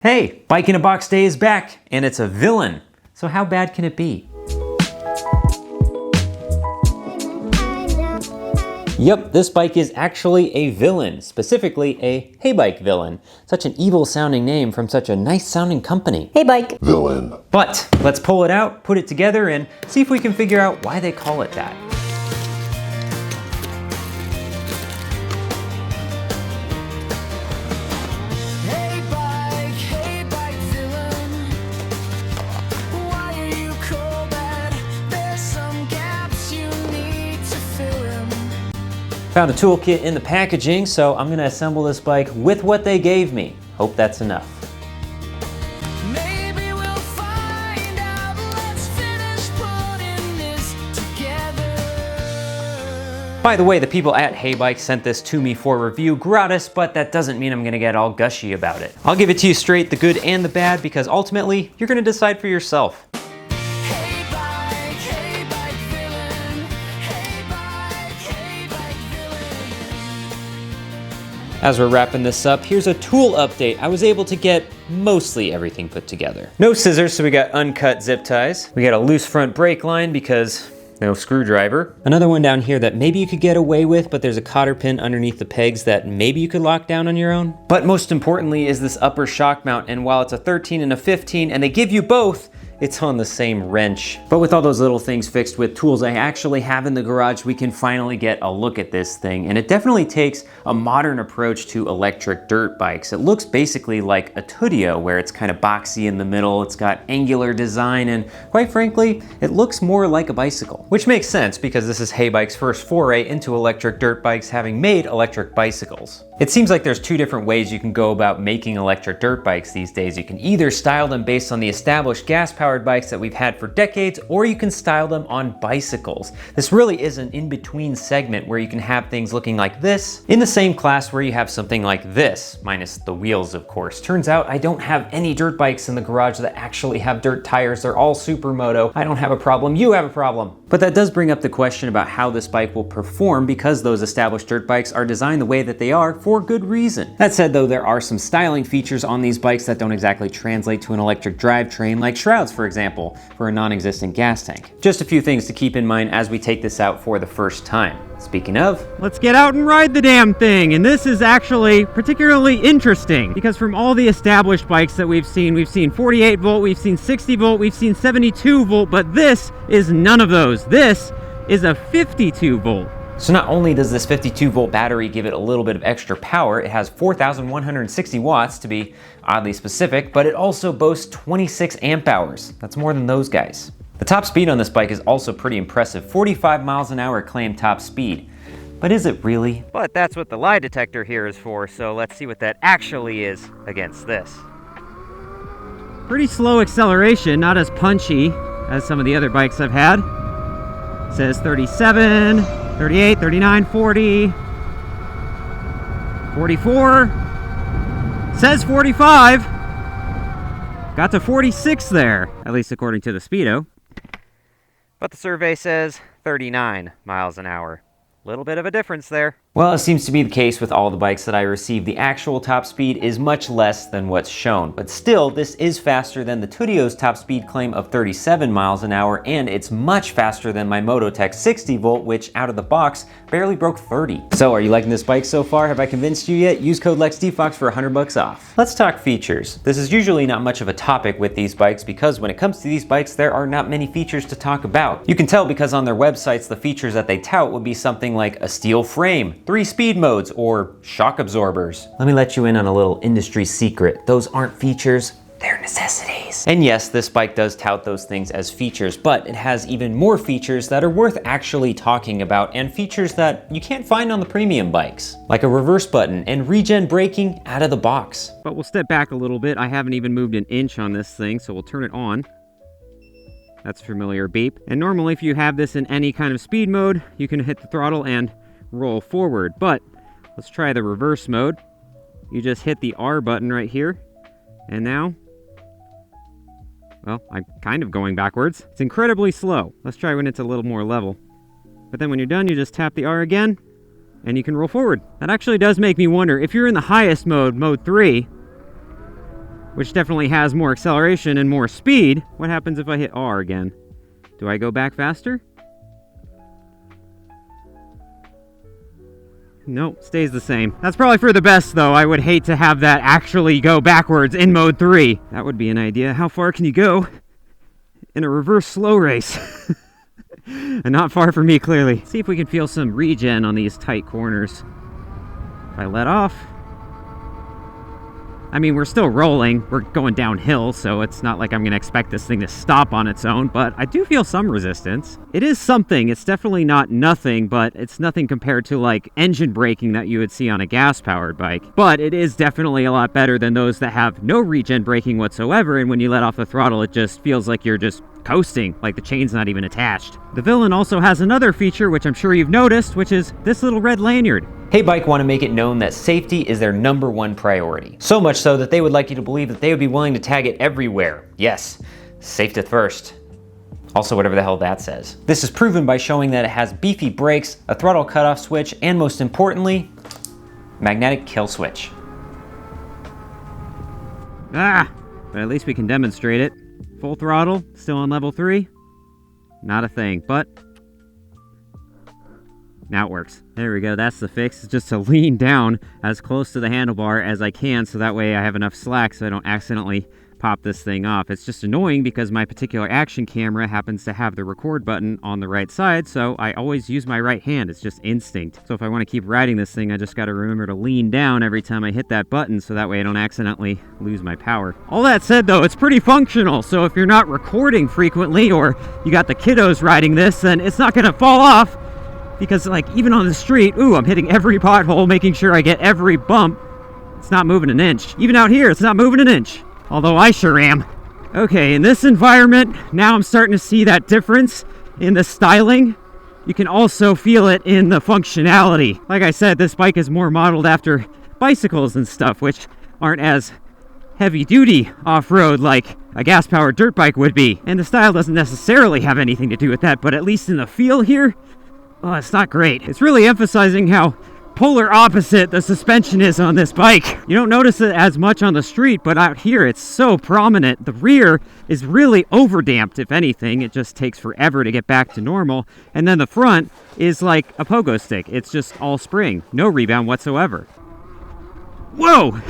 Hey, Bike in a Box Day is back, and it's a villain. So how bad can it be? Yep, this bike is actually a villain, specifically a HeyBike villain. Such an evil sounding name from such a nice sounding company. HeyBike villain. But let's pull it out, put it together, and see if we can figure out why they call it that. Found a toolkit in the packaging, so I'm gonna assemble this bike with what they gave me. Hope that's enough. Maybe we'll find out. Let's finish putting this together. By the way, the people at HeyBike's sent this to me for review gratis, but that doesn't mean I'm gonna get all gushy about it. I'll give it to you straight, the good and the bad, because ultimately, you're gonna decide for yourself. As we're wrapping this up, here's a tool update. I was able to get mostly everything put together. No scissors, so we got uncut zip ties. We got a loose front brake line because no screwdriver. Another one down here that maybe you could get away with, but there's a cotter pin underneath the pegs that maybe you could lock down on your own. But most importantly is this upper shock mount, and while it's a 13 and a 15, and they give you both, it's on the same wrench. But with all those little things fixed with tools I actually have in the garage, we can finally get a look at this thing. And it definitely takes a modern approach to electric dirt bikes. It looks basically like a Tudio, where it's kind of boxy in the middle, it's got angular design, and quite frankly, it looks more like a bicycle. Which makes sense because this is HeyBike's first foray into electric dirt bikes, having made electric bicycles. It seems like there's two different ways you can go about making electric dirt bikes these days. You can either style them based on the established gas-powered bikes that we've had for decades, or you can style them on bicycles. This really is an in-between segment where you can have things looking like this, in the same class where you have something like this, minus the wheels, of course. Turns out I don't have any dirt bikes in the garage that actually have dirt tires. They're all supermoto. I don't have a problem, you have a problem. But that does bring up the question about how this bike will perform, because those established dirt bikes are designed the way that they are for good reason. That said though, there are some styling features on these bikes that don't exactly translate to an electric drivetrain, like shrouds for example, for a non-existent gas tank. Just a few things to keep in mind as we take this out for the first time. Speaking of, let's get out and ride the damn thing. And this is actually particularly interesting because from all the established bikes that we've seen 48 volt, we've seen 60 volt, we've seen 72 volt, but this is none of those. This is a 52 volt. So not only does this 52 volt battery give it a little bit of extra power, it has 4,160 watts to be oddly specific, but it also boasts 26 amp hours. That's more than those guys. The top speed on this bike is also pretty impressive, 45 miles an hour claimed top speed. But is it really? But that's what the lie detector here is for, so let's see what that actually is against this. Pretty slow acceleration, not as punchy as some of the other bikes I've had. It says 37, 38, 39, 40, 44, says 45, got to 46 there, at least according to the Speedo. But the survey says 39 miles an hour. Little bit of a difference there. Well, it seems to be the case with all the bikes that I received. The actual top speed is much less than what's shown, but still, this is faster than the Tudio's top speed claim of 37 miles an hour, and it's much faster than my Mototech 60 volt, which out of the box barely broke 30. So are you liking this bike so far? Have I convinced you yet? Use code LexDFox for $100 off. Let's talk features. This is usually not much of a topic with these bikes because when it comes to these bikes, there are not many features to talk about. You can tell because on their websites, the features that they tout would be something like a steel frame, 3 speed modes, or shock absorbers. Let me let you in on a little industry secret. Those aren't features, they're necessities. And yes, this bike does tout those things as features, but it has even more features that are worth actually talking about, and features that you can't find on the premium bikes, like a reverse button and regen braking out of the box. But we'll step back a little bit. I haven't even moved an inch on this thing, so we'll turn it on. That's a familiar beep. And normally if you have this in any kind of speed mode, you can hit the throttle and roll forward. But let's try the reverse mode. You just hit the R button right here. And now, well, I'm kind of going backwards. It's incredibly slow. Let's try when it's a little more level. But then when you're done, you just tap the R again and you can roll forward. That actually does make me wonder, if you're in the highest mode, mode 3, which definitely has more acceleration and more speed. What happens if I hit R again? Do I go back faster? Nope, stays the same. That's probably for the best, though. I would hate to have that actually go backwards in mode 3. That would be an idea. How far can you go in a reverse slow race? And not far from me, clearly. See if we can feel some regen on these tight corners. If I let off... I mean, we're still rolling. We're going downhill, so it's not like I'm going to expect this thing to stop on its own, but I do feel some resistance. It is something. It's definitely not nothing, but it's nothing compared to, like, engine braking that you would see on a gas-powered bike. But it is definitely a lot better than those that have no regen braking whatsoever, and when you let off the throttle, it just feels like you're just coasting, like the chain's not even attached. The Villain also has another feature, which I'm sure you've noticed, which is this little red lanyard. HeyBike want to make it known that safety is their #1 priority. So much so that they would like you to believe that they would be willing to tag it everywhere. Yes, safety first. Also, whatever the hell that says. This is proven by showing that it has beefy brakes, a throttle cutoff switch, and most importantly, magnetic kill switch. But at least we can demonstrate it. Full throttle, still on level 3. Not a thing, but now it works. There we go, that's the fix. It's just to lean down as close to the handlebar as I can so that way I have enough slack so I don't accidentally pop this thing off. It's just annoying because my particular action camera happens to have the record button on the right side, so I always use my right hand. It's just instinct. So if I want to keep riding this thing, I just got to remember to lean down every time I hit that button so that way I don't accidentally lose my power. All that said though, it's pretty functional, so if you're not recording frequently or you got the kiddos riding this, then it's not going to fall off because, like, even on the street, ooh, I'm hitting every pothole, making sure I get every bump. It's not moving an inch. Even out here, it's not moving an inch. Although I sure am. Okay, in this environment, now I'm starting to see that difference in the styling. You can also feel it in the functionality. Like I said, this bike is more modeled after bicycles and stuff, which aren't as heavy-duty off-road like a gas-powered dirt bike would be. And the style doesn't necessarily have anything to do with that, but at least in the feel here, oh, it's not great. It's really emphasizing how polar opposite the suspension is on this bike. You don't notice it as much on the street, but out here it's so prominent. The rear is really overdamped, if anything. It just takes forever to get back to normal. And then the front is like a pogo stick. It's just all spring, no rebound whatsoever. Whoa!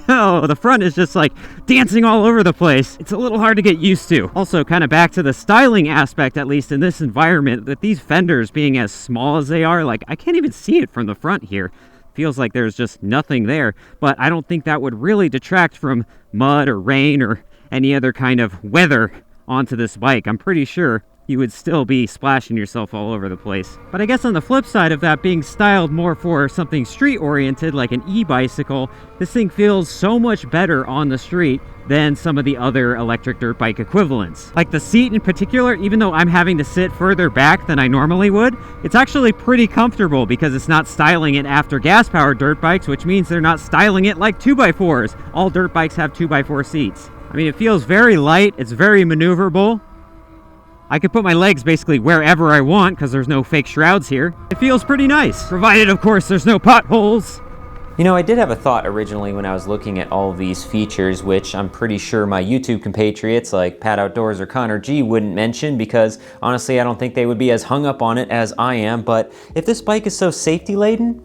Oh, the front is just like dancing all over the place. It's a little hard to get used to. Also, kind of back to the styling aspect, at least in this environment, with these fenders being as small as they are, like, I can't even see it from the front here. Feels like there's just nothing there, but I don't think that would really detract from mud or rain or any other kind of weather onto this bike. I'm pretty sure you would still be splashing yourself all over the place. But I guess on the flip side of that, being styled more for something street-oriented like an e-bicycle, this thing feels so much better on the street than some of the other electric dirt bike equivalents. Like the seat in particular, even though I'm having to sit further back than I normally would, it's actually pretty comfortable because it's not styling it after gas-powered dirt bikes, which means they're not styling it like 2x4s. All dirt bikes have 2x4 seats. I mean, it feels very light, it's very maneuverable. I could put my legs basically wherever I want because there's no fake shrouds here. It feels pretty nice, provided of course there's no potholes. You know, I did have a thought originally when I was looking at all of these features, which I'm pretty sure my YouTube compatriots like Pat Outdoors or Connor G wouldn't mention because honestly I don't think they would be as hung up on it as I am, but if this bike is so safety laden,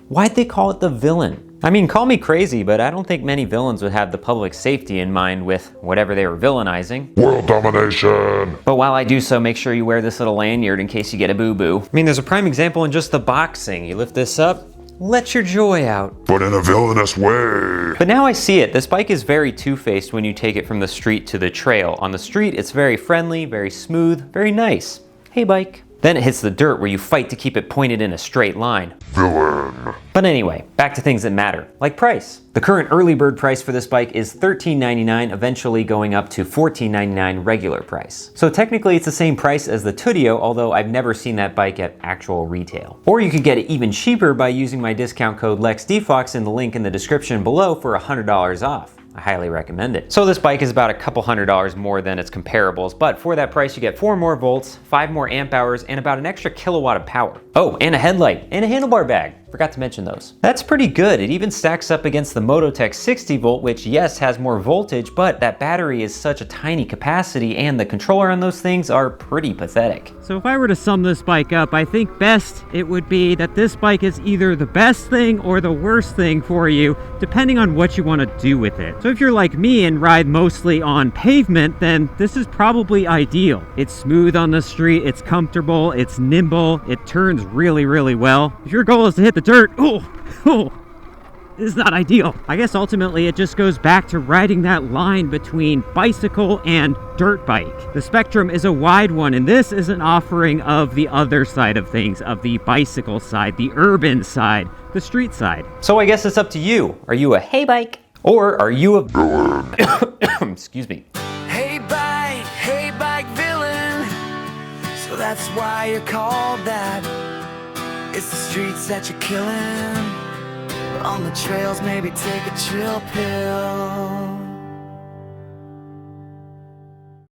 why'd they call it the Villain? I mean, call me crazy, but I don't think many villains would have the public safety in mind with whatever they were villainizing. World domination! But while I do so, make sure you wear this little lanyard in case you get a boo-boo. I mean, there's a prime example in just the boxing. You lift this up, let your joy out. But in a villainous way. But now I see it. This bike is very two-faced when you take it from the street to the trail. On the street, it's very friendly, very smooth, very nice. Hey, bike. Then it hits the dirt where you fight to keep it pointed in a straight line. Villain. But anyway, back to things that matter, like price. The current early bird price for this bike is $13.99, eventually going up to $14.99 regular price. So technically it's the same price as the Tudio, although I've never seen that bike at actual retail. Or you could get it even cheaper by using my discount code LEXDFOX in the link in the description below for $100 off. I highly recommend it. So this bike is about a couple $100 more than its comparables, but for that price you get 4 more volts, 5 more amp hours, and about an extra kilowatt of power. Oh, and a headlight, and a handlebar bag. Forgot to mention those. That's pretty good. It even stacks up against the Mototech 60 volt, which yes, has more voltage, but that battery is such a tiny capacity and the controller on those things are pretty pathetic. So if I were to sum this bike up, I think best it would be that this bike is either the best thing or the worst thing for you, depending on what you want to do with it. So if you're like me and ride mostly on pavement, then this is probably ideal. It's smooth on the street, it's comfortable, it's nimble, it turns really, really well. If your goal is to hit the dirt, this is not ideal. I guess ultimately it just goes back to riding that line between bicycle and dirt bike. The spectrum is a wide one, and this is an offering of the other side of things, of the bicycle side, the urban side, the street side. So I guess it's up to you. Are you a hey bike? Or are you a excuse me. Hey bike villain. So that's why you're called that. It's the streets that you're killing. On the trails, maybe take a chill pill.